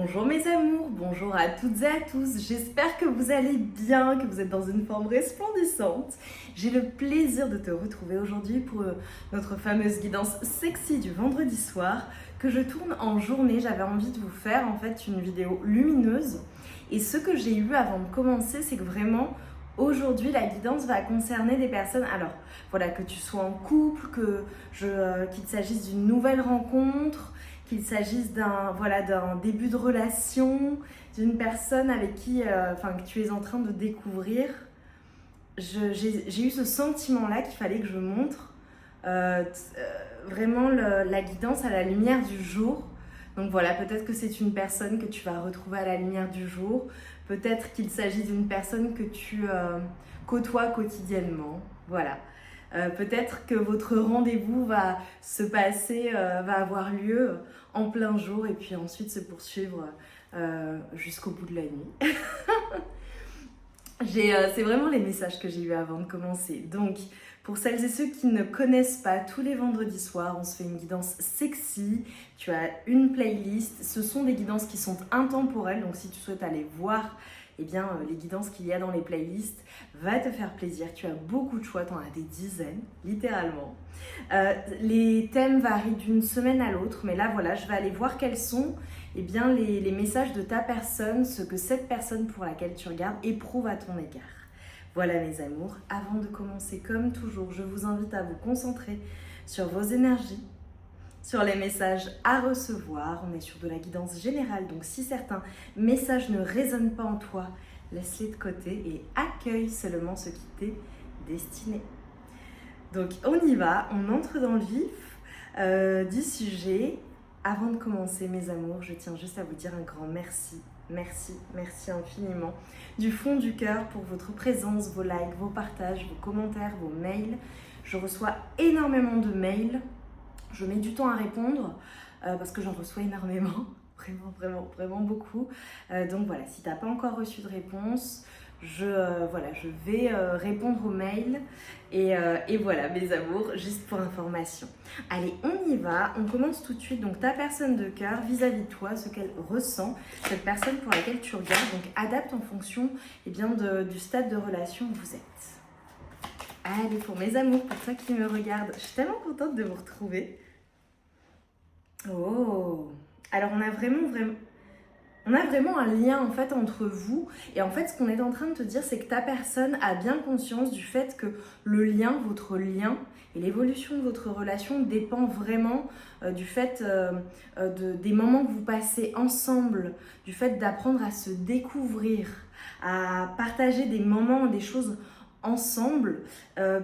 Bonjour mes amours, bonjour à toutes et à tous, j'espère que vous allez bien, que vous êtes dans une forme resplendissante. J'ai le plaisir de te retrouver aujourd'hui pour notre fameuse guidance sexy du vendredi soir que je tourne en journée. J'avais envie de vous faire en fait une vidéo lumineuse et ce que j'ai eu avant de commencer, c'est que vraiment aujourd'hui la guidance va concerner des personnes, alors voilà, que tu sois en couple, qu'il s'agisse d'une nouvelle rencontre, qu'il s'agisse d'un début de relation, d'une personne avec qui que tu es en train de découvrir. J'ai eu ce sentiment-là qu'il fallait que je montre vraiment la guidance à la lumière du jour. Donc voilà, peut-être que c'est une personne que tu vas retrouver à la lumière du jour. Peut-être qu'il s'agit d'une personne que tu côtoies quotidiennement. Voilà. Peut-être que votre rendez-vous va se passer, va avoir lieu en plein jour et puis ensuite se poursuivre jusqu'au bout de la nuit. C'est vraiment les messages que j'ai eu avant de commencer. Donc, pour celles et ceux qui ne connaissent pas, tous les vendredis soirs, on se fait une guidance sexy. Tu as une playlist. Ce sont des guidances qui sont intemporelles. Donc, si tu souhaites aller voir les guidances qu'il y a dans les playlists, va te faire plaisir. Tu as beaucoup de choix, tu en as des dizaines, littéralement. Les thèmes varient d'une semaine à l'autre, mais là, voilà, je vais aller voir quels sont les messages de ta personne, ce que cette personne pour laquelle tu regardes éprouve à ton égard. Voilà mes amours, avant de commencer, comme toujours, je vous invite à vous concentrer sur vos énergies, sur les messages à recevoir. On est sur de la guidance générale, donc si certains messages ne résonnent pas en toi, laisse-les de côté et accueille seulement ce qui t'est destiné. Donc on y va, on entre dans le vif du sujet. Avant de commencer mes amours, je tiens juste à vous dire un grand merci. Merci, merci infiniment du fond du cœur pour votre présence, vos likes, vos partages, vos commentaires, vos mails. Je reçois énormément de mails. Je mets du temps à répondre parce que j'en reçois énormément, vraiment beaucoup. Donc voilà, si tu n'as pas encore reçu de réponse, je vais répondre aux mails et voilà mes amours, juste pour information. Allez, on y va, on commence tout de suite. Donc ta personne de cœur vis-à-vis de toi, ce qu'elle ressent, cette personne pour laquelle tu regardes, donc adapte en fonction du stade de relation où vous êtes. Allez, pour mes amours, pour toi qui me regarde, je suis tellement contente de vous retrouver. Oh, alors on a vraiment un lien en fait entre vous et en fait ce qu'on est en train de te dire, c'est que ta personne a bien conscience du fait que votre lien et l'évolution de votre relation dépend vraiment du fait des moments que vous passez ensemble, du fait d'apprendre à se découvrir, à partager des moments, des choses ensemble.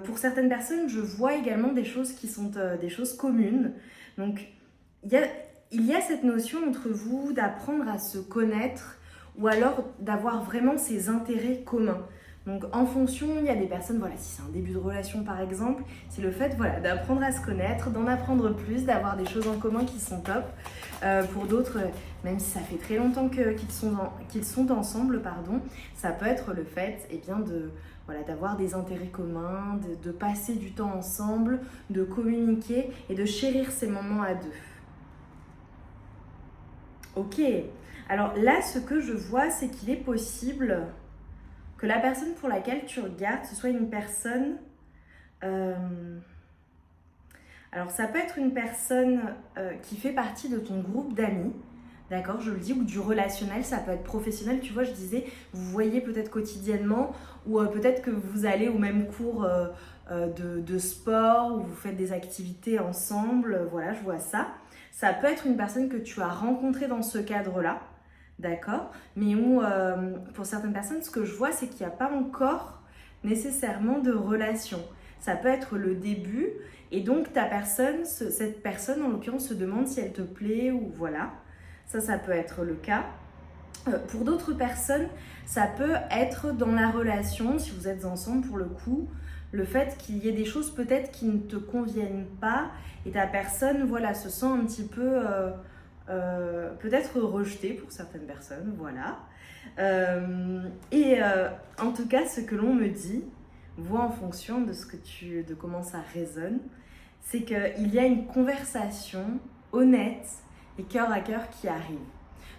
Pour certaines personnes, je vois également des choses qui sont des choses communes. Donc, il y a cette notion entre vous d'apprendre à se connaître ou alors d'avoir vraiment ces intérêts communs. Donc, en fonction, il y a des personnes, voilà, si c'est un début de relation par exemple, c'est le fait d'apprendre à se connaître, d'en apprendre plus, d'avoir des choses en commun qui sont top. Pour d'autres, même si ça fait très longtemps qu'ils sont ensemble, ça peut être le fait d'avoir des intérêts communs, de passer du temps ensemble, de communiquer et de chérir ces moments à deux. Ok, alors là, ce que je vois, c'est qu'il est possible que la personne pour laquelle tu regardes, ce soit une personne... Alors, ça peut être une personne qui fait partie de ton groupe d'amis, d'accord, je le dis, ou du relationnel, ça peut être professionnel. Tu vois, je disais, vous voyez peut-être quotidiennement, ou peut-être que vous allez au même cours de sport, ou vous faites des activités ensemble, voilà, je vois ça. Ça peut être une personne que tu as rencontrée dans ce cadre-là, d'accord, mais où, pour certaines personnes, ce que je vois, c'est qu'il n'y a pas encore nécessairement de relation. Ça peut être le début, et donc cette personne en l'occurrence se demande si elle te plaît, ou voilà. Ça peut être le cas. Pour d'autres personnes, ça peut être dans la relation, si vous êtes ensemble pour le coup, le fait qu'il y ait des choses peut-être qui ne te conviennent pas et ta personne, voilà, se sent un petit peu peut-être rejetée pour certaines personnes, voilà. En tout cas, ce que l'on me dit, voit en fonction de comment ça résonne, c'est qu'il y a une conversation honnête et cœur à cœur qui arrive.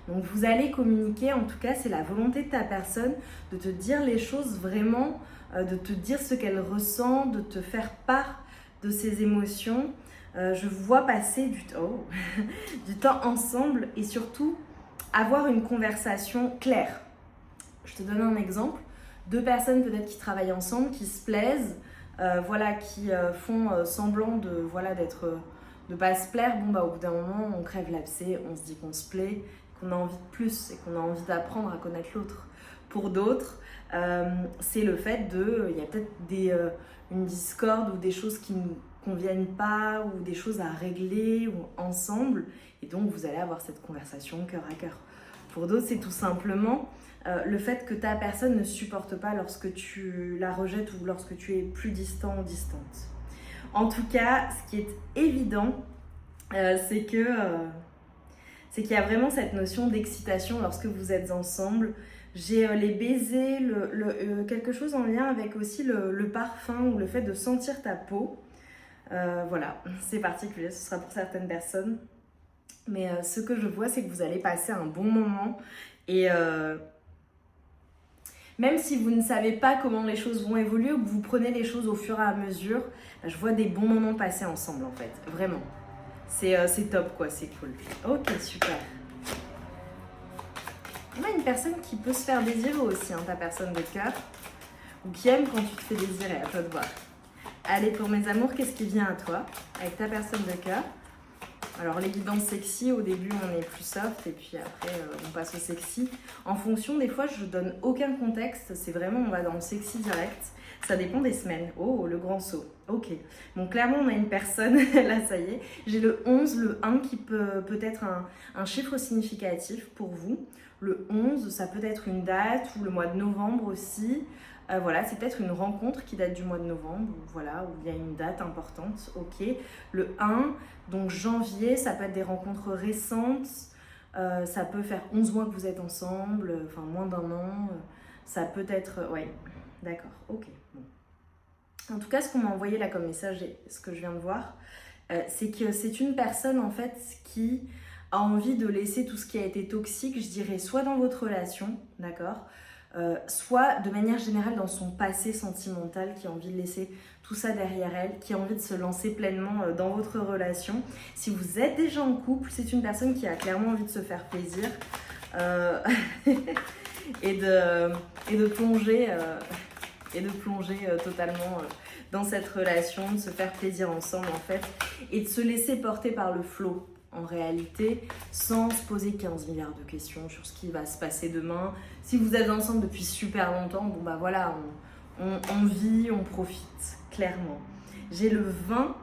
Donc vous allez communiquer, en tout cas c'est la volonté de ta personne de te dire les choses vraiment, de te dire ce qu'elle ressent, de te faire part de ses émotions. Je vous vois passer du temps ensemble et surtout avoir une conversation claire. Je te donne un exemple. 2 personnes peut-être qui travaillent ensemble, qui se plaisent, qui font semblant de pas se plaire. Bon bah au bout d'un moment on crève l'abcès, on se dit qu'on se plaît, qu'on a envie de plus et qu'on a envie d'apprendre à connaître l'autre. Pour d'autres, c'est le fait il y a peut-être une discorde ou des choses qui nous conviennent pas ou des choses à régler ou ensemble et donc vous allez avoir cette conversation cœur à cœur. Pour d'autres, c'est tout simplement le fait que ta personne ne supporte pas lorsque tu la rejettes ou lorsque tu es plus distant ou distante. En tout cas, ce qui est évident, c'est qu'il y a vraiment cette notion d'excitation lorsque vous êtes ensemble. J'ai les baisers, quelque chose en lien avec aussi le parfum ou le fait de sentir ta peau. Voilà, c'est particulier, ce sera pour certaines personnes. Mais ce que je vois, c'est que vous allez passer un bon moment. Et même si vous ne savez pas comment les choses vont évoluer ou que vous prenez les choses au fur et à mesure, je vois des bons moments passer ensemble en fait, vraiment. C'est top quoi, c'est cool. Ok, super. On a une personne qui peut se faire désirer aussi, hein, ta personne de cœur, ou qui aime quand tu te fais désirer, à toi de voir. Allez, pour mes amours, qu'est-ce qui vient à toi avec ta personne de cœur? Alors les guidances sexy, au début on est plus soft et puis après on passe au sexy. En fonction, des fois je donne aucun contexte, c'est vraiment on va dans le sexy direct. Ça dépend des semaines. Oh, le grand saut. Ok. Donc clairement on a une personne, là ça y est. J'ai le 11, le 1 qui peut être un chiffre significatif pour vous. Le 11, ça peut être une date ou le mois de novembre aussi. Voilà, c'est peut-être une rencontre qui date du mois de novembre, voilà, où il y a une date importante, ok. Le 1, donc janvier, ça peut être des rencontres récentes, ça peut faire 11 mois que vous êtes ensemble, enfin moins d'un an, ça peut être, ouais, d'accord, ok. Bon. En tout cas, ce qu'on m'a envoyé là comme message, et ce que je viens de voir, c'est que c'est une personne en fait qui a envie de laisser tout ce qui a été toxique, je dirais, soit dans votre relation, d'accord, soit de manière générale dans son passé sentimental, qui a envie de laisser tout ça derrière elle, qui a envie de se lancer pleinement dans votre relation. Si vous êtes déjà en couple, c'est une personne qui a clairement envie de se faire plaisir et de plonger totalement dans cette relation, de se faire plaisir ensemble en fait, et de se laisser porter par le flot en réalité, sans se poser 15 milliards de questions sur ce qui va se passer demain. Si vous êtes ensemble depuis super longtemps, bon bah voilà, on vit, on profite, clairement. J'ai le 20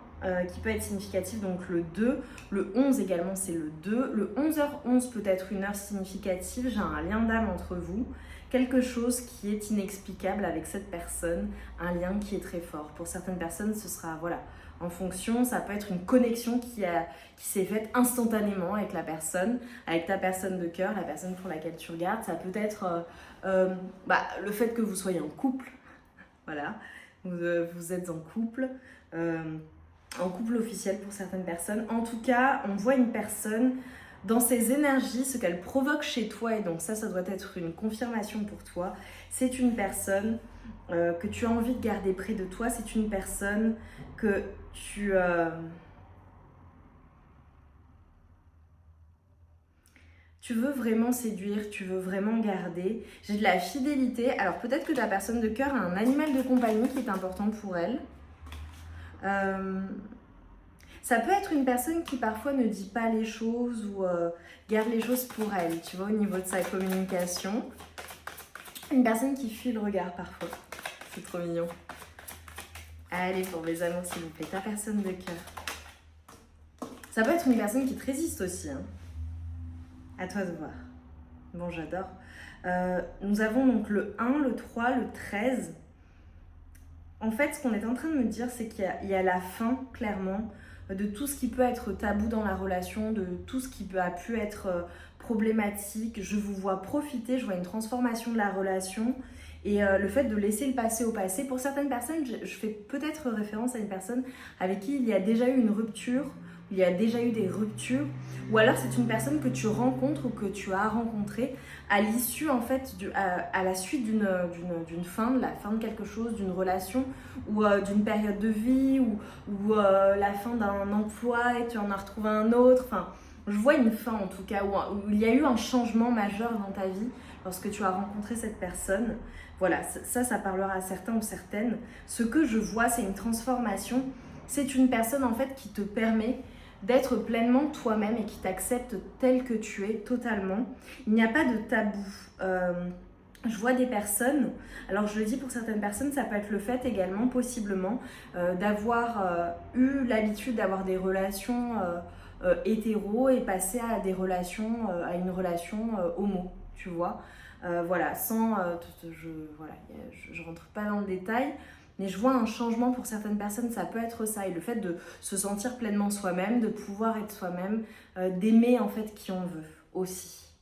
qui peut être significatif, donc le 2. Le 11 également, c'est le 2. Le 11h11 peut être une heure significative. J'ai un lien d'âme entre vous. Quelque chose qui est inexplicable avec cette personne. Un lien qui est très fort. Pour certaines personnes, ce sera, voilà, en fonction, ça peut être une connexion qui s'est faite instantanément avec la personne, avec ta personne de cœur, la personne pour laquelle tu regardes. Ça peut être le fait que vous soyez en couple, voilà, vous êtes en couple officiel pour certaines personnes. En tout cas, on voit une personne dans ses énergies, ce qu'elle provoque chez toi, et donc ça doit être une confirmation pour toi. C'est une personne que tu as envie de garder près de toi, c'est une personne que tu veux vraiment séduire, tu veux vraiment garder. J'ai de la fidélité. Alors peut-être que ta personne de cœur a un animal de compagnie qui est important pour elle. Ça peut être une personne qui parfois ne dit pas les choses ou garde les choses pour elle, tu vois, au niveau de sa communication. Une personne qui fuit le regard parfois. C'est trop mignon. Allez, pour mes amours, s'il vous plaît, ta personne de cœur. Ça peut être une personne qui te résiste aussi, hein. À toi de voir. Bon, j'adore. Nous avons donc le 1, le 3, le 13. En fait, ce qu'on est en train de me dire, c'est qu'il y a la fin, clairement, de tout ce qui peut être tabou dans la relation, de tout ce qui a pu être problématique. Je vous vois profiter, je vois une transformation de la relation. Et le fait de laisser le passé au passé, pour certaines personnes, je fais peut-être référence à une personne avec qui il y a déjà eu une rupture il y a déjà eu des ruptures, ou alors c'est une personne que tu rencontres ou que tu as rencontrée à l'issue en fait, à la suite d'une fin, de la fin de quelque chose, d'une relation ou d'une période de vie ou la fin d'un emploi et tu en as retrouvé un autre. Enfin, je vois une fin en tout cas où il y a eu un changement majeur dans ta vie lorsque tu as rencontré cette personne. Voilà, ça parlera à certains ou certaines. Ce que je vois, c'est une transformation. C'est une personne en fait qui te permet d'être pleinement toi-même et qui t'accepte tel que tu es totalement. Il n'y a pas de tabou. Je vois des personnes, alors je le dis pour certaines personnes, ça peut être le fait également, possiblement, d'avoir eu l'habitude d'avoir des relations hétéro et passer à des relations, à une relation homo, tu vois. Voilà, je rentre pas dans le détail, mais je vois un changement pour certaines personnes, ça peut être ça, et le fait de se sentir pleinement soi-même, de pouvoir être soi-même, d'aimer en fait qui on veut aussi.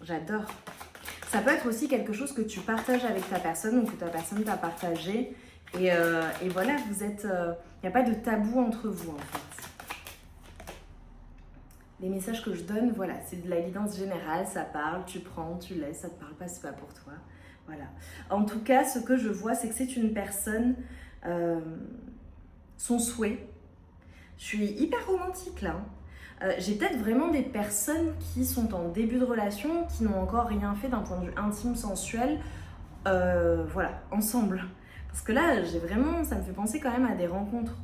J'adore. Ça peut être aussi quelque chose que tu partages avec ta personne ou que ta personne t'a partagé, et voilà, vous êtes, il n'y a pas de tabou entre vous en fait. Les messages que je donne, voilà, c'est de la guidance générale, ça parle, tu prends, tu laisses, ça te parle pas, c'est pas pour toi. Voilà. En tout cas, ce que je vois, c'est que c'est une personne, son souhait. Je suis hyper romantique là. J'ai peut-être vraiment des personnes qui sont en début de relation, qui n'ont encore rien fait d'un point de vue intime, sensuel, voilà, ensemble. Parce que là, ça me fait penser quand même à des rencontres.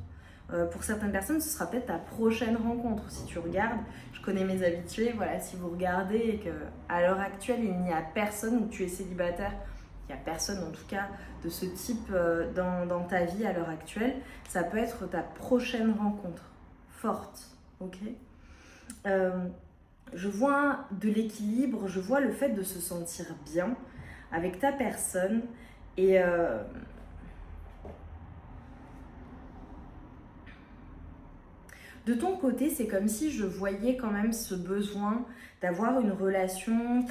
Pour certaines personnes, ce sera peut-être ta prochaine rencontre. Si tu regardes, je connais mes habitués, voilà, si vous regardez et qu'à l'heure actuelle, il n'y a personne ou tu es célibataire, il n'y a personne en tout cas de ce type dans ta vie à l'heure actuelle, ça peut être ta prochaine rencontre forte, ok. Je vois de l'équilibre, je vois le fait de se sentir bien avec ta personne et de ton côté, c'est comme si je voyais quand même ce besoin d'avoir une relation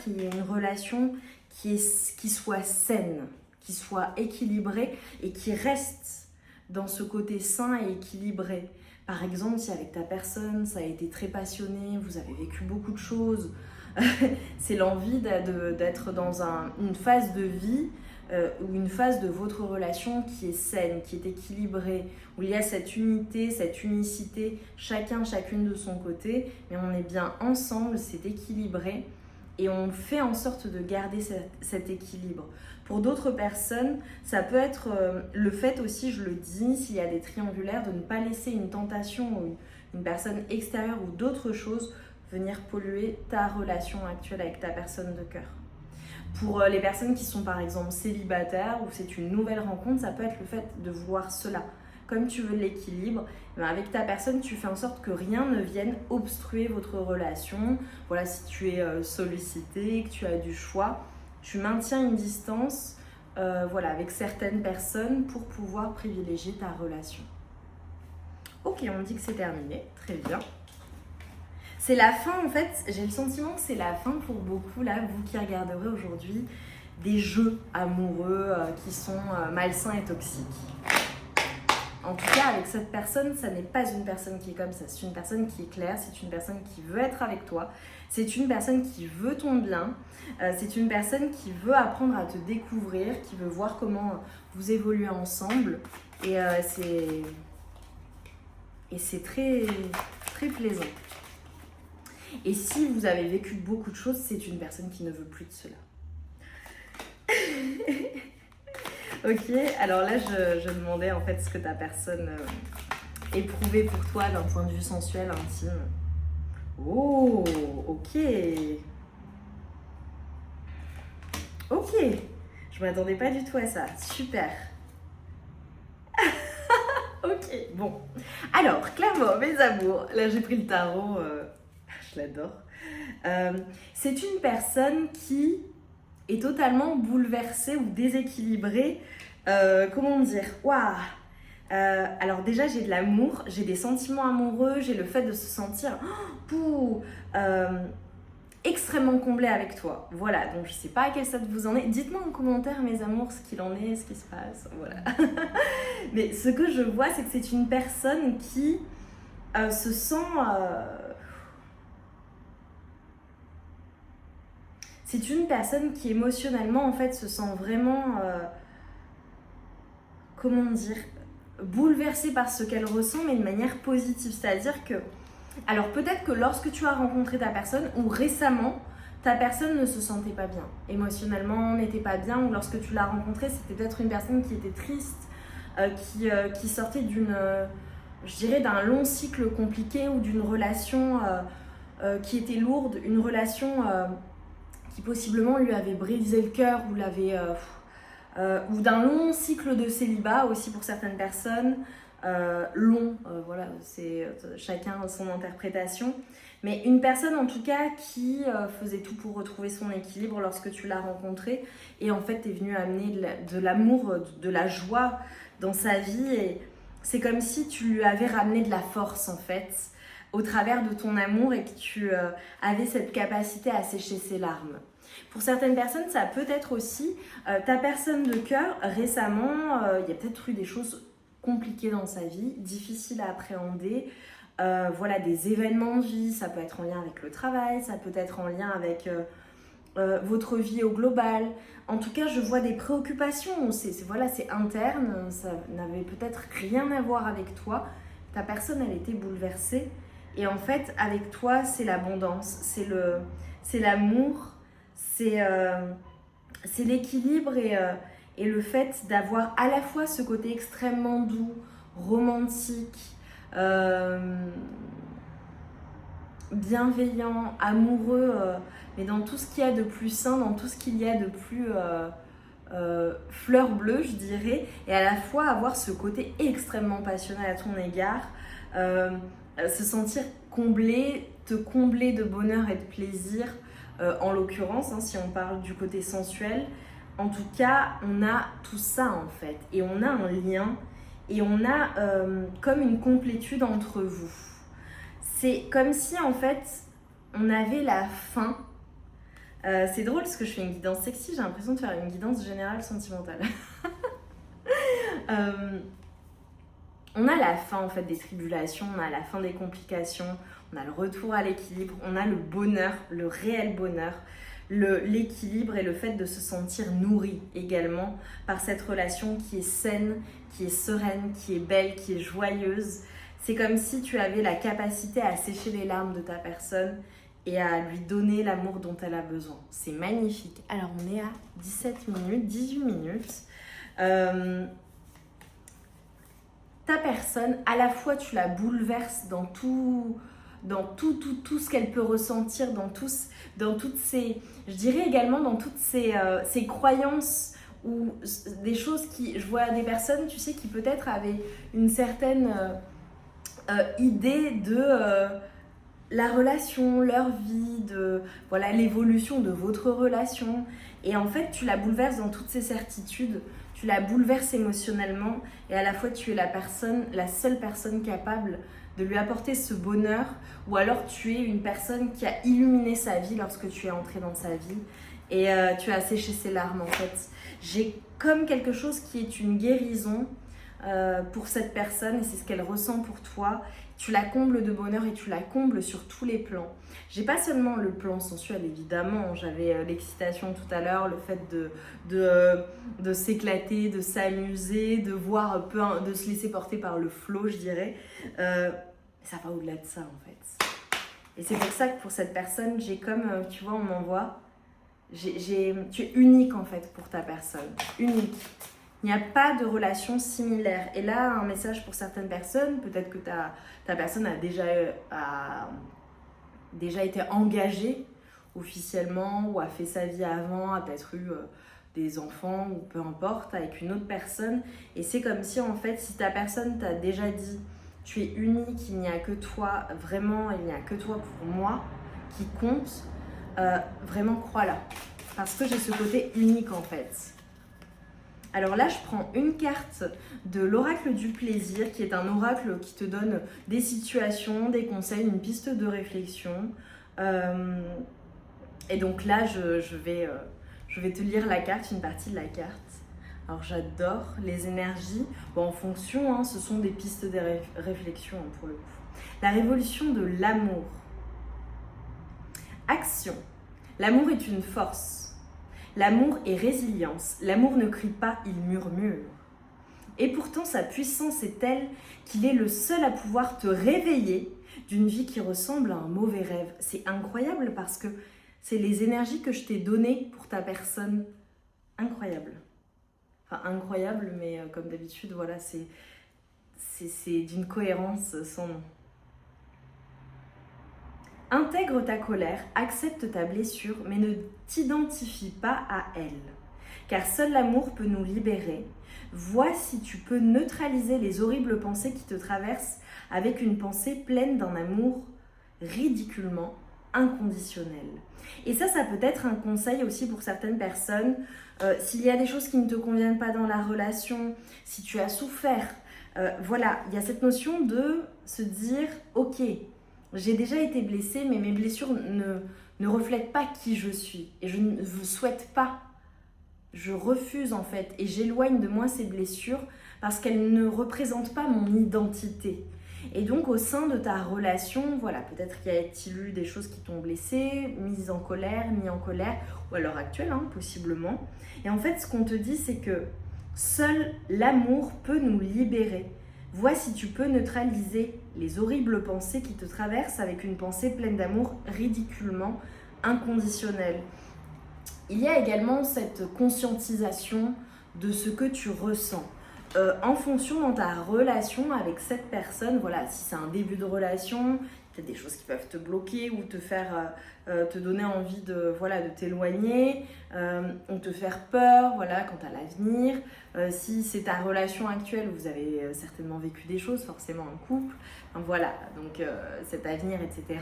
qui soit saine, qui soit équilibrée et qui reste dans ce côté sain et équilibré. Par exemple, si avec ta personne, ça a été très passionné, vous avez vécu beaucoup de choses, c'est l'envie d'être dans une phase de vie ou une phase de votre relation qui est saine, qui est équilibrée, où il y a cette unité, cette unicité, chacune de son côté, mais on est bien ensemble, c'est équilibré et on fait en sorte de garder cet équilibre. Pour d'autres personnes, ça peut être le fait aussi, je le dis, s'il y a des triangulaires, de ne pas laisser une tentation ou une personne extérieure ou d'autres choses venir polluer ta relation actuelle avec ta personne de cœur. Pour les personnes qui sont par exemple célibataires ou c'est une nouvelle rencontre, ça peut être le fait de vouloir cela. Comme tu veux l'équilibre, avec ta personne, tu fais en sorte que rien ne vienne obstruer votre relation. Voilà, si tu es sollicité, que tu as du choix, tu maintiens une distance voilà, avec certaines personnes pour pouvoir privilégier ta relation. Ok, on me dit que c'est terminé, très bien. C'est la fin en fait, j'ai le sentiment que c'est la fin pour beaucoup là, vous qui regarderez aujourd'hui, des jeux amoureux qui sont malsains et toxiques. En tout cas, avec cette personne, ça n'est pas une personne qui est comme ça, c'est une personne qui est claire, c'est une personne qui veut être avec toi, c'est une personne qui veut ton bien, c'est une personne qui veut apprendre à te découvrir, qui veut voir comment vous évoluez ensemble et c'est très, très plaisant. Et si vous avez vécu beaucoup de choses, c'est une personne qui ne veut plus de cela. Ok, alors là, je demandais en fait ce que ta personne éprouvait pour toi d'un point de vue sensuel, intime. Oh, ok. Ok, je m'attendais pas du tout à ça. Super. Ok, bon. Alors, clairement, mes amours, là j'ai pris le tarot... Je l'adore. C'est une personne qui est totalement bouleversée ou déséquilibrée. Comment dire? Waouh! Alors déjà, j'ai de l'amour, j'ai des sentiments amoureux, j'ai le fait de se sentir extrêmement comblée avec toi. Voilà, donc je sais pas à quel stade vous en êtes. Dites-moi en commentaire, mes amours, ce qu'il en est, ce qui se passe. Voilà. Mais ce que je vois, c'est que c'est une personne qui... se sent... c'est une personne qui émotionnellement en fait se sent vraiment... comment dire, bouleversée par ce qu'elle ressent, mais de manière positive. C'est-à-dire que, alors peut-être que lorsque tu as rencontré ta personne, ou récemment, ta personne ne se sentait pas bien, émotionnellement n'était pas bien, ou lorsque tu l'as rencontrée, c'était peut-être une personne qui était triste, qui sortait d'une, je dirais, d'un long cycle compliqué, ou d'une relation qui était lourde, une relation qui possiblement lui avait brisé le cœur, ou l'avait... ou d'un long cycle de célibat aussi pour certaines personnes, voilà, c'est chacun son interprétation, mais une personne en tout cas qui faisait tout pour retrouver son équilibre lorsque tu l'as rencontrée, et en fait t'es venu amener de l'amour, de la joie dans sa vie, et c'est comme si tu lui avais ramené de la force en fait, au travers de ton amour, et que tu avais cette capacité à sécher ses larmes. Pour certaines personnes, ça peut être aussi ta personne de cœur. Récemment, il y a peut-être eu des choses compliquées dans sa vie, difficiles à appréhender. Voilà, des événements de vie, ça peut être en lien avec le travail, ça peut être en lien avec votre vie au global. En tout cas, je vois des préoccupations, voilà, c'est interne, ça n'avait peut-être rien à voir avec toi. Ta personne, elle était bouleversée. Et en fait, avec toi, c'est l'abondance, c'est l'amour, c'est l'équilibre, et le fait d'avoir à la fois ce côté extrêmement doux, romantique, bienveillant, amoureux, mais dans tout ce qu'il y a de plus sain, dans tout ce qu'il y a de plus fleur bleue, je dirais, et à la fois avoir ce côté extrêmement passionné à ton égard, se sentir comblé, te combler de bonheur et de plaisir, en l'occurrence, hein, si on parle du côté sensuel. En tout cas, on a tout ça en fait, et on a un lien, et on a comme une complétude entre vous. C'est comme si en fait, on avait la fin. C'est drôle parce que je fais une guidance sexy, j'ai l'impression de faire une guidance générale sentimentale. On a la fin en fait des tribulations, on a la fin des complications, on a le retour à l'équilibre, on a le bonheur, le réel bonheur, l'équilibre et le fait de se sentir nourri également par cette relation qui est saine, qui est sereine, qui est belle, qui est joyeuse. C'est comme si tu avais la capacité à sécher les larmes de ta personne et à lui donner l'amour dont elle a besoin. C'est magnifique. Alors on est à 17 minutes, 18 minutes. Ta personne, à la fois tu la bouleverses dans tout ce qu'elle peut ressentir, dans toutes ces, je dirais également dans toutes ces croyances, ou des choses qui, je vois des personnes, tu sais, qui peut-être avaient une certaine idée de la relation, leur vie, de voilà, l'évolution de votre relation, et en fait tu la bouleverses dans toutes ces certitudes. Tu la bouleverses émotionnellement, et à la fois tu es la seule personne capable de lui apporter ce bonheur, ou alors tu es une personne qui a illuminé sa vie lorsque tu es entré dans sa vie, et tu as séché ses larmes en fait. J'ai comme quelque chose qui est une guérison pour cette personne, et c'est ce qu'elle ressent pour toi. Tu la combles de bonheur, et tu la combles sur tous les plans. J'ai pas seulement le plan sensuel, évidemment, j'avais l'excitation tout à l'heure, le fait de s'éclater, de s'amuser, de voir, de se laisser porter par le flow, je dirais. Ça va au-delà de ça en fait. Et c'est pour ça que pour cette personne, j'ai comme, tu vois, on m'envoie, tu es unique en fait pour ta personne, unique. Il n'y a pas de relation similaire. Et là, un message pour certaines personnes, peut-être que ta personne a déjà été engagée officiellement, ou a fait sa vie avant, a peut-être eu des enfants, ou peu importe, avec une autre personne. Et c'est comme si en fait, si ta personne t'a déjà dit tu es unique, il n'y a que toi, vraiment, il n'y a que toi pour moi qui compte, vraiment crois-la. Parce que j'ai ce côté unique en fait. Alors là, je prends une carte de l'oracle du plaisir, qui est un oracle qui te donne des situations, des conseils, une piste de réflexion. Et donc là, je vais te lire la carte, une partie de la carte. Alors j'adore les énergies. Bon, en fonction, hein, ce sont des pistes de réflexion pour le coup. La révolution de l'amour. Action. L'amour est une force. L'amour est résilience. L'amour ne crie pas, il murmure. Et pourtant, sa puissance est telle qu'il est le seul à pouvoir te réveiller d'une vie qui ressemble à un mauvais rêve. C'est incroyable parce que c'est les énergies que je t'ai données pour ta personne. Incroyable. Enfin, incroyable, mais comme d'habitude, voilà, c'est d'une cohérence sans nom. Intègre ta colère, accepte ta blessure, mais ne t'identifie pas à elle. Car seul l'amour peut nous libérer. Vois si tu peux neutraliser les horribles pensées qui te traversent avec une pensée pleine d'un amour ridiculement inconditionnel. Et ça peut être un conseil aussi pour certaines personnes. S'il y a des choses qui ne te conviennent pas dans la relation, si tu as souffert, voilà, il y a cette notion de se dire « Ok, j'ai déjà été blessée, mais mes blessures ne reflètent pas qui je suis. Et je ne vous souhaite pas. Je refuse en fait. Et j'éloigne de moi ces blessures parce qu'elles ne représentent pas mon identité. » Et donc au sein de ta relation, voilà, peut-être qu'il y a-t-il eu des choses qui t'ont blessée, mis en colère, ou à l'heure actuelle, possiblement. Et en fait, ce qu'on te dit, c'est que seul l'amour peut nous libérer. Vois si tu peux neutraliser les horribles pensées qui te traversent avec une pensée pleine d'amour ridiculement inconditionnelle. Il y a également cette conscientisation de ce que tu ressens. En fonction dans ta relation avec cette personne, voilà, si c'est un début de relation, peut-être des choses qui peuvent te bloquer ou te faire te donner envie de t'éloigner, ou te faire peur, voilà, quant à l'avenir. Si c'est ta relation actuelle, vous avez certainement vécu des choses, forcément en couple, voilà, donc cet avenir, etc.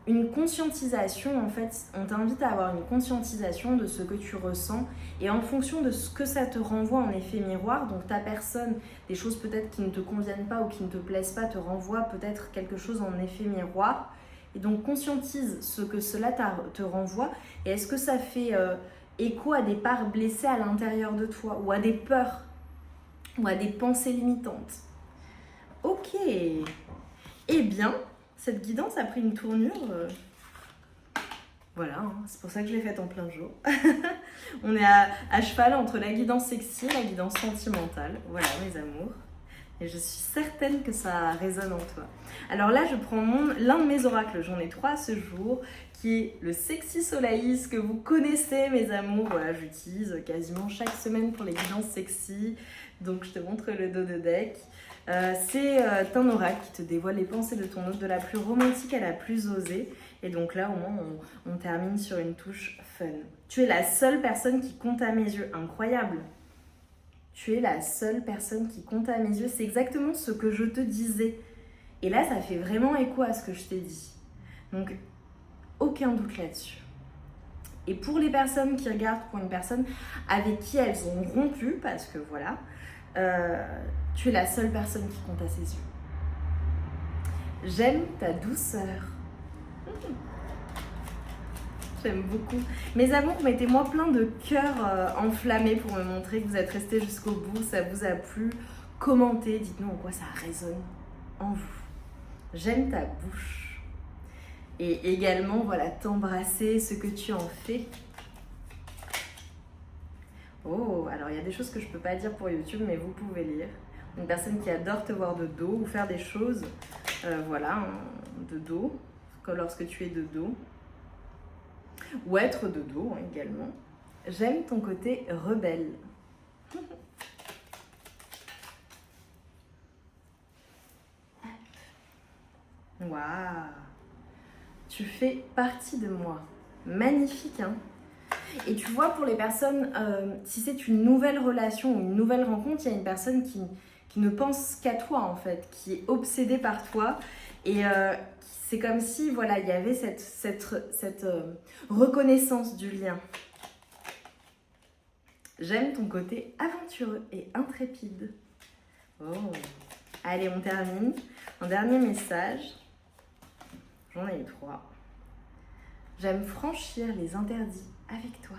Une conscientisation, en fait, on t'invite à avoir une conscientisation de ce que tu ressens et en fonction de ce que ça te renvoie en effet miroir, donc ta personne, des choses peut-être qui ne te conviennent pas ou qui ne te plaisent pas, te renvoie peut-être quelque chose en effet miroir. Et donc conscientise ce que cela te renvoie et est-ce que ça fait écho à des parts blessées à l'intérieur de toi ou à des peurs ou à des pensées limitantes. Ok, eh bien, cette guidance a pris une tournure, voilà, c'est pour ça que je l'ai faite en plein jour. On est à cheval entre la guidance sexy et la guidance sentimentale, voilà mes amours. Et je suis certaine que ça résonne en toi. Alors là, je prends l'un de mes oracles, j'en ai 3 à ce jour, qui est le Sexy Solaïs, que vous connaissez mes amours. Voilà, j'utilise quasiment chaque semaine pour les guidances sexy. Donc je te montre le dos de deck. C'est un oracle qui te dévoile les pensées de ton hôte de la plus romantique à la plus osée. Et donc là, au moins, on termine sur une touche fun. Tu es la seule personne qui compte à mes yeux. Incroyable! Tu es la seule personne qui compte à mes yeux. C'est exactement ce que je te disais. Et là, ça fait vraiment écho à ce que je t'ai dit. Donc, aucun doute là-dessus. Et pour les personnes qui regardent pour une personne avec qui elles ont rompu, parce que voilà, tu es la seule personne qui compte à ses yeux. J'aime ta douceur. J'aime beaucoup. Mes amours, mettez-moi plein de cœurs enflammés pour me montrer que vous êtes restés jusqu'au bout, ça vous a plu. Commentez, dites-nous en quoi ça résonne en vous. J'aime ta bouche. Et également, voilà, t'embrasser, ce que tu en fais. Oh, alors il y a des choses que je ne peux pas dire pour YouTube, mais vous pouvez lire. Une personne qui adore te voir de dos ou faire des choses, de dos, comme lorsque tu es de dos. Ou être de dos également. J'aime ton côté rebelle. Waouh! Tu fais partie de moi. Magnifique, hein? Et tu vois, pour les personnes, si c'est une nouvelle relation ou une nouvelle rencontre, il y a une personne qui ne pense qu'à toi, en fait, qui est obsédée par toi. Et c'est comme si, voilà, il y avait cette reconnaissance du lien. J'aime ton côté aventureux et intrépide. Oh. Allez, on termine. Un dernier message. J'en ai eu 3. J'aime franchir les interdits avec toi.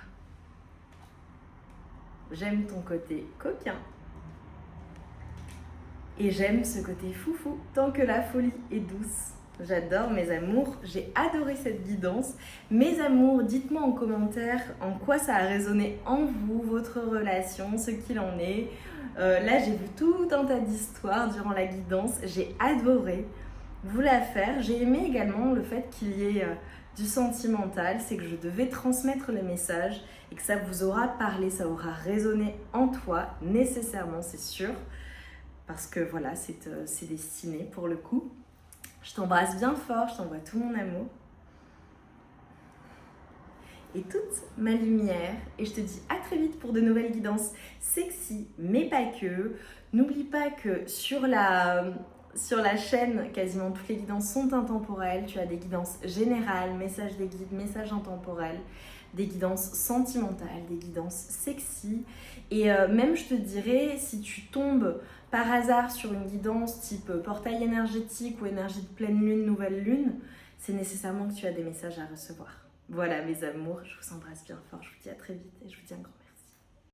J'aime ton côté coquin. Et j'aime ce côté foufou tant que la folie est douce. J'adore mes amours, j'ai adoré cette guidance. Mes amours, dites-moi en commentaire en quoi ça a résonné en vous, votre relation, ce qu'il en est. Là, j'ai vu tout un tas d'histoires durant la guidance, j'ai adoré vous la faire. J'ai aimé également le fait qu'il y ait du sentimental, c'est que je devais transmettre les messages et que ça vous aura parlé, ça aura résonné en toi, nécessairement, c'est sûr. Parce que voilà, c'est destiné pour le coup. Je t'embrasse bien fort, je t'envoie tout mon amour et toute ma lumière. Et je te dis à très vite pour de nouvelles guidances sexy, mais pas que. N'oublie pas que sur la chaîne, quasiment toutes les guidances sont intemporelles. Tu as des guidances générales, messages des guides, messages intemporels, des guidances sentimentales, des guidances sexy. Et même je te dirais, si tu tombes par hasard sur une guidance type portail énergétique ou énergie de pleine lune, nouvelle lune, c'est nécessairement que tu as des messages à recevoir. Voilà mes amours, je vous embrasse bien fort, je vous dis à très vite et je vous dis un grand